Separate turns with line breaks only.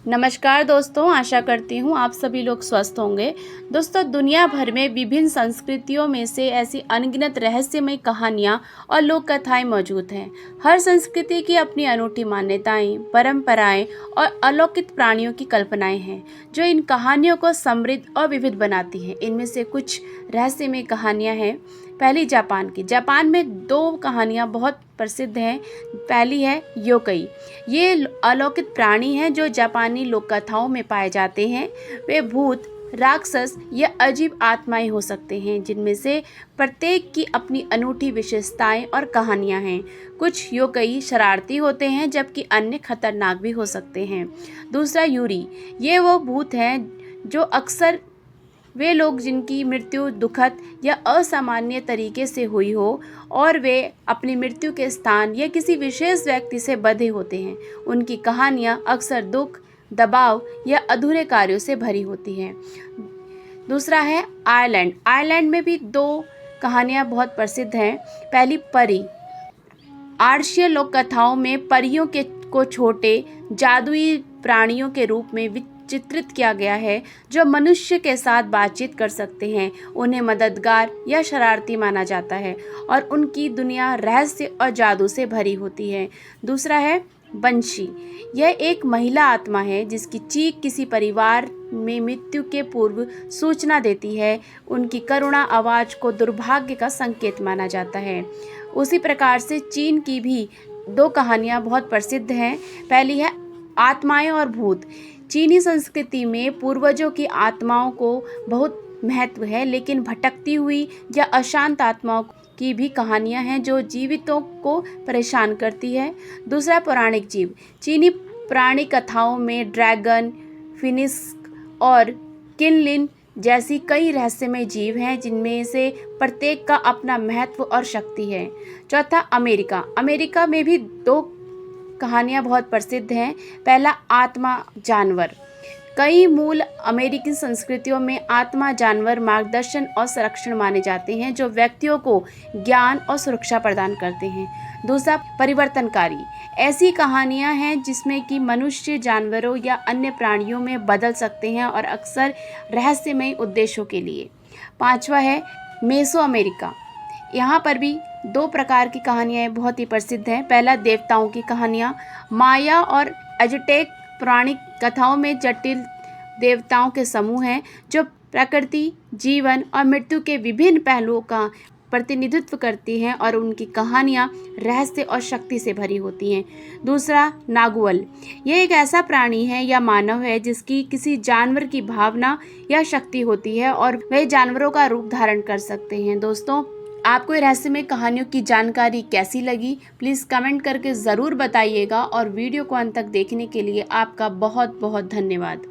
नमस्कार दोस्तों, आशा करती हूँ आप सभी लोग स्वस्थ होंगे। दोस्तों, दुनिया भर में विभिन्न संस्कृतियों में से ऐसी अनगिनत रहस्यमय कहानियाँ और लोक कथाएं मौजूद हैं। हर संस्कृति की अपनी अनूठी मान्यताएं, परंपराएं और अलौकिक प्राणियों की कल्पनाएं हैं, जो इन कहानियों को समृद्ध और विविध बनाती हैं। इनमें से कुछ रहस्यमय कहानियाँ हैं। पहली जापान की। जापान में दो कहानियाँ बहुत प्रसिद्ध हैं। पहली है योकई। ये अलौकिक प्राणी हैं जो जापानी लोक कथाओं में पाए जाते हैं। वे भूत, राक्षस या अजीब आत्माएं हो सकते हैं, जिनमें से प्रत्येक की अपनी अनूठी विशेषताएं और कहानियां हैं। कुछ योकई शरारती होते हैं, जबकि अन्य खतरनाक भी हो सकते हैं। दूसरा यूरी। ये वो भूत हैं जो अक्सर वे लोग जिनकी मृत्यु दुखद या असामान्य तरीके से हुई हो और वे अपनी मृत्यु के स्थान या किसी विशेष व्यक्ति से बंधे होते हैं। उनकी कहानियाँ अक्सर दुख, दबाव या अधूरे कार्यों से भरी होती हैं। दूसरा है आयरलैंड। आयरलैंड में भी दो कहानियाँ बहुत प्रसिद्ध हैं। पहली परी। आर्षीय लोक कथाओं में परियों को छोटे जादुई प्राणियों के रूप में चित्रित किया गया है, जो मनुष्य के साथ बातचीत कर सकते हैं। उन्हें मददगार या शरारती माना जाता है और उनकी दुनिया रहस्य और जादू से भरी होती है। दूसरा है बंशी। यह एक महिला आत्मा है जिसकी चीख किसी परिवार में मृत्यु के पूर्व सूचना देती है। उनकी करुणा आवाज़ को दुर्भाग्य का संकेत माना जाता है। उसी प्रकार से चीन की भी दो कहानियाँ बहुत प्रसिद्ध हैं। पहली है आत्माएं और भूत। चीनी संस्कृति में पूर्वजों की आत्माओं को बहुत महत्व है, लेकिन भटकती हुई या अशांत आत्माओं की भी कहानियां हैं जो जीवितों को परेशान करती है। दूसरा पौराणिक जीव। चीनी प्राणी कथाओं में ड्रैगन, फिनिक्स और किनलिन जैसी कई रहस्यमय जीव हैं, जिनमें से प्रत्येक का अपना महत्व और शक्ति है। चौथा अमेरिका। अमेरिका में भी दो कहानियाँ बहुत प्रसिद्ध हैं। पहला आत्मा जानवर। कई मूल अमेरिकी संस्कृतियों में आत्मा जानवर मार्गदर्शन और संरक्षण माने जाते हैं, जो व्यक्तियों को ज्ञान और सुरक्षा प्रदान करते हैं। दूसरा परिवर्तनकारी। ऐसी कहानियाँ हैं जिसमें कि मनुष्य जानवरों या अन्य प्राणियों में बदल सकते हैं और अक्सर रहस्यमय उद्देश्यों के लिए। पांचवा है मेसो अमेरिका। यहाँ पर भी दो प्रकार की कहानियाँ बहुत ही प्रसिद्ध हैं। पहला देवताओं की कहानियाँ। माया और अजटेक पौराणिक कथाओं में जटिल देवताओं के समूह हैं, जो प्रकृति, जीवन और मृत्यु के विभिन्न पहलुओं का प्रतिनिधित्व करती हैं और उनकी कहानियाँ रहस्य और शक्ति से भरी होती हैं। दूसरा नागुअल। यह एक ऐसा प्राणी है या मानव है जिसकी किसी जानवर की भावना या शक्ति होती है और वे जानवरों का रूप धारण कर सकते हैं। दोस्तों, आपको रहस्यमय कहानियों की जानकारी कैसी लगी, प्लीज़ कमेंट करके ज़रूर बताइएगा और वीडियो को अंत तक देखने के लिए आपका बहुत बहुत धन्यवाद।